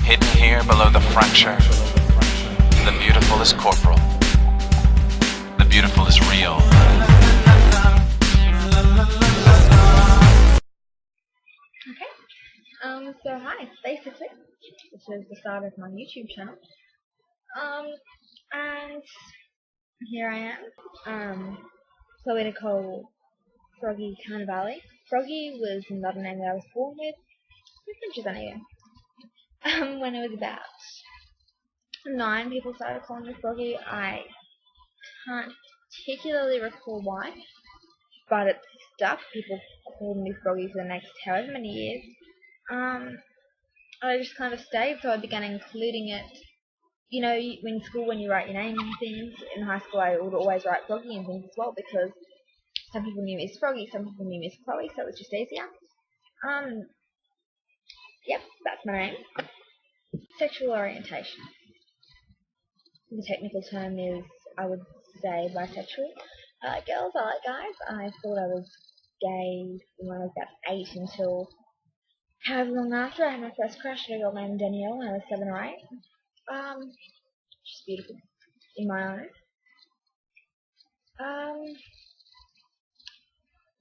Hidden here below the fracture, the beautiful is corporal. The beautiful is real. Okay. So hi, basically, this is the start of my YouTube channel. And here I am. Political Froggy Carnivale. Froggy was not a name that I was born with. Which is anyway. When it was about 9, people started calling me Froggy. I can't particularly recall why, but it stuck. People called me Froggy for the next however many years. I just kind of stayed, so I began including it. You know, in school when you write your name and things, in high school I would always write Froggy and things as well, because some people knew me as Froggy, some people knew me as Chloe, so it was just easier. Yep, that's my name. Sexual orientation. The technical term is, I would say, bisexual. I like girls, I like guys. I thought I was gay when I was about 8 until however long after I had my first crush on a girl named Danielle when I was 7 or 8. She's beautiful in my eyes.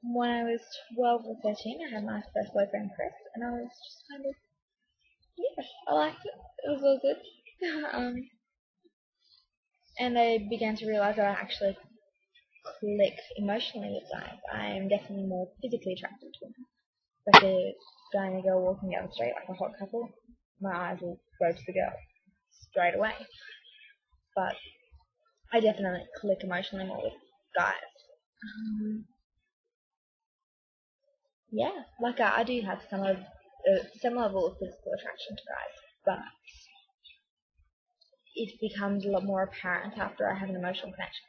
When I was 12 or 13, I had my first boyfriend, Chris, and I was just kind of, yeah, I liked it. It was all good. And I began to realize that I actually click emotionally with guys. I am definitely more physically attracted to them. Like a guy and a girl walking down the street like a hot couple, my eyes will go to the girl straight away. But I definitely click emotionally more with guys. Yeah, like I do have some level of physical attraction to guys, but it becomes a lot more apparent after I have an emotional connection.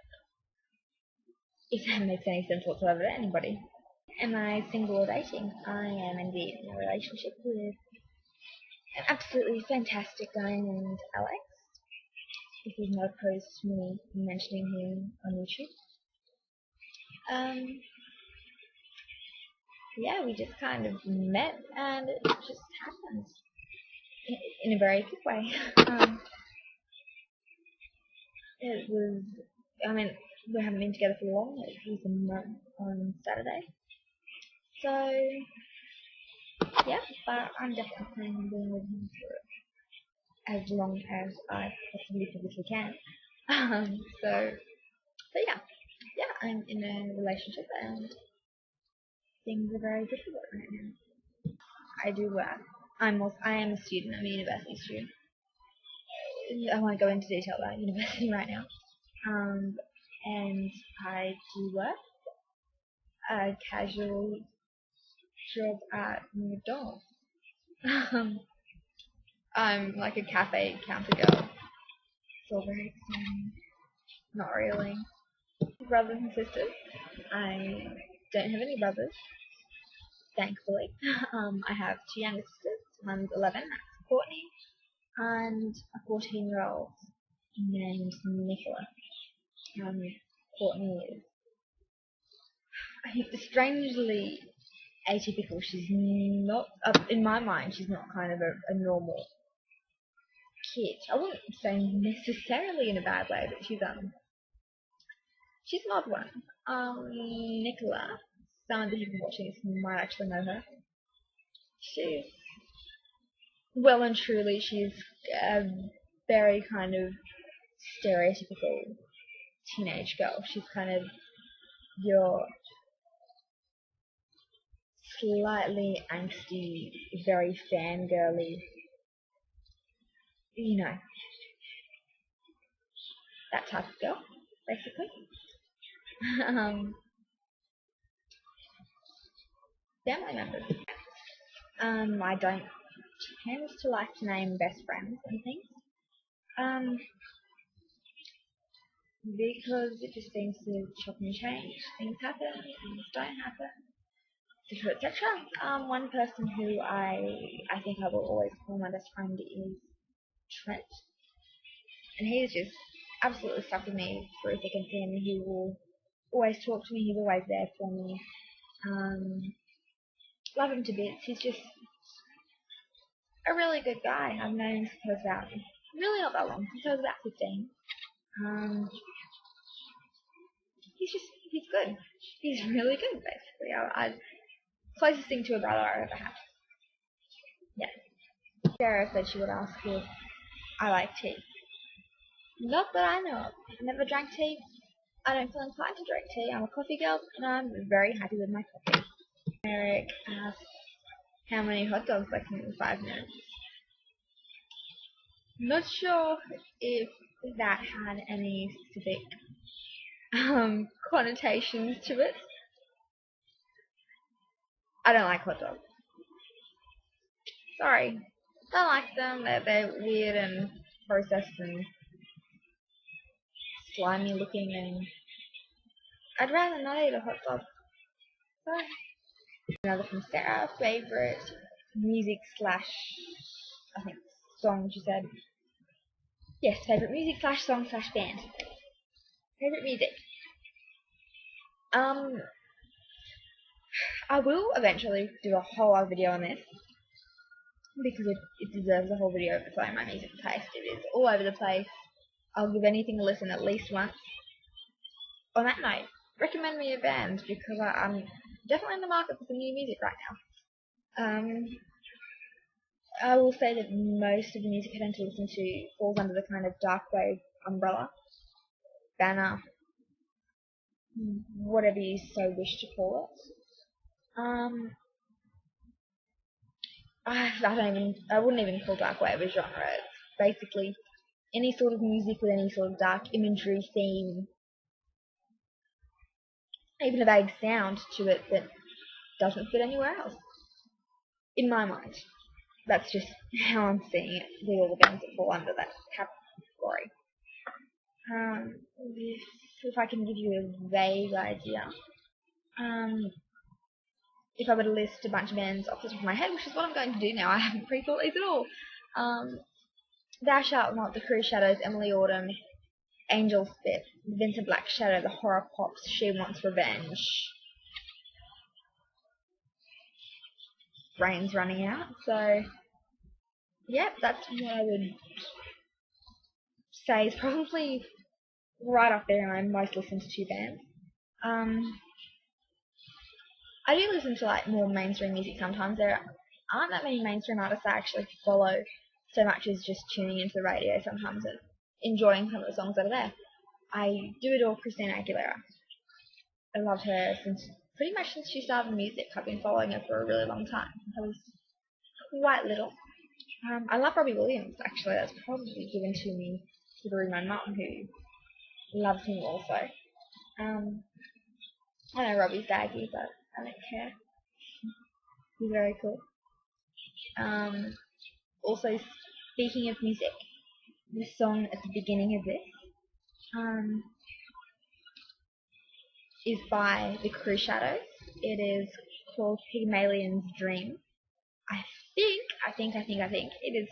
If that makes any sense whatsoever to anybody. Am I single or dating? I am indeed in a relationship with an absolutely fantastic guy named Alex. If he's not opposed to me mentioning him on YouTube. Yeah, we just kind of met and it just happened in a very quick way. It was, I mean, we haven't been together for long. It was a month on Saturday. So, yeah, but I'm definitely planning on being with him for as long as I possibly physically can. So yeah, I'm in a relationship and things are very difficult right now. I do work. I am a student. I'm a university student. I won't go into detail about university right now. And I do work a casual job at McDonald's. I'm like a cafe counter girl. It's all very exciting. Not really. Brothers and sisters. I don't have any brothers, thankfully. I have 2 younger sisters. One's 11, that's Courtney, and a 14-year-old named Nicola. Courtney is, I think, strangely atypical. She's not, in my mind, she's not kind of a normal kid. I wouldn't say necessarily in a bad way, but she's an odd one. Nicola, some of the people watching this might actually know her. She's well and truly, she's a very kind of stereotypical teenage girl. She's kind of your slightly angsty, very fangirly, you know, that type of girl, basically. Family members. I don't tend to like to name best friends and things. Because it just seems to chop and change. Things happen, things don't happen, etc. etc. One person who I think I will always call my best friend is Trent, and he's just absolutely stuck with me through thick and thin. He will always talk to me. He's always there for me. Love him to bits. He's just a really good guy. I've known him since I was about, really not that long, since I was about 15. He's good. He's really good, basically. Closest thing to a brother I ever had. Yeah. Sarah said she would ask if I like tea. Not that I know of. I've never drank tea. I don't feel inclined to drink tea. I'm a coffee girl, and I'm very happy with my coffee. Eric asked how many hot dogs I can eat in 5 minutes. Not sure if that had any specific connotations to it. I don't like hot dogs. Sorry. Don't like them. They're weird and processed and slimy looking, and I'd rather not eat a hot dog. Sorry. Another from Sarah. Favorite music slash, I think, song, she said. Yes, favorite music slash song slash band. Favorite music. I will eventually do a whole other video on this because it deserves a whole video of its own. My music taste, it is all over the place. I'll give anything a listen at least once. On that note, recommend me a band because I'm definitely in the market for some new music right now. I will say that most of the music I tend to listen to falls under the kind of dark wave umbrella, banner, whatever you so wish to call it. I wouldn't even call dark wave a genre. It's basically any sort of music with any sort of dark imagery, theme, even a vague sound to it that doesn't fit anywhere else. In my mind, that's just how I'm seeing it with all the bands that fall under that category. If I can give you a vague idea, if I were to list a bunch of bands off the top of my head, which is what I'm going to do now, I haven't pre-thought these at all. Thou Shalt Not, The Cruise Shadows, Emily Autumn, Angel Spit, Vincent Black Shadow, The Horror Pops, She Wants Revenge. Brain's running out, so yeah, that's what I would say is probably right up there in my most listened to bands. I do listen to like more mainstream music sometimes. There aren't that many mainstream artists I actually follow so much as just tuning into the radio sometimes and enjoying some of the songs that are there. I do adore Christina Aguilera. I loved her pretty much since she started music. I've been following her for a really long time. I was quite little. I love Robbie Williams, actually. That's probably given to me through my mum, who loves him also. I know Robbie's daggy, but I don't care. He's very cool. Also, speaking of music, the song at the beginning of this is by the Cruise Shadows. It is called Pygmalion's Dream. I think it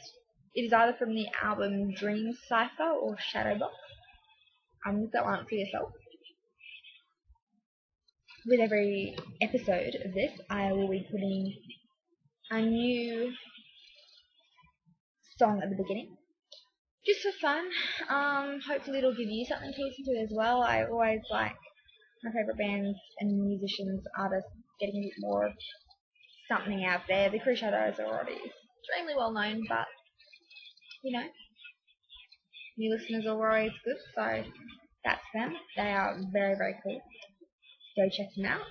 is either from the album Dream Cipher or Shadowbox. Look that one up for yourself. With every episode of this, I will be putting a new song at the beginning, just for fun. Hopefully it'll give you something to listen to as well. I always like my favourite bands and musicians, artists getting a bit more something out there. The Cruise Shadows are already extremely well known, but you know, new listeners are always good, so that's them. They are very, very cool. Go check them out.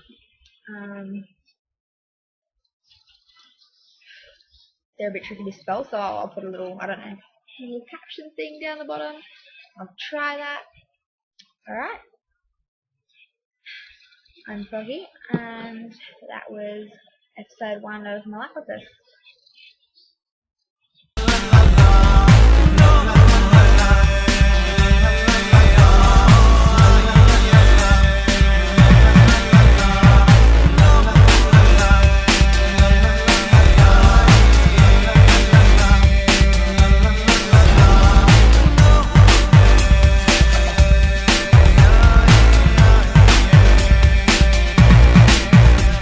They're a bit tricky to spell, so I'll put a little, I don't know, a little caption thing down the bottom. I'll try that. Alright. I'm Foggy, and that was episode 1 of Malapropos.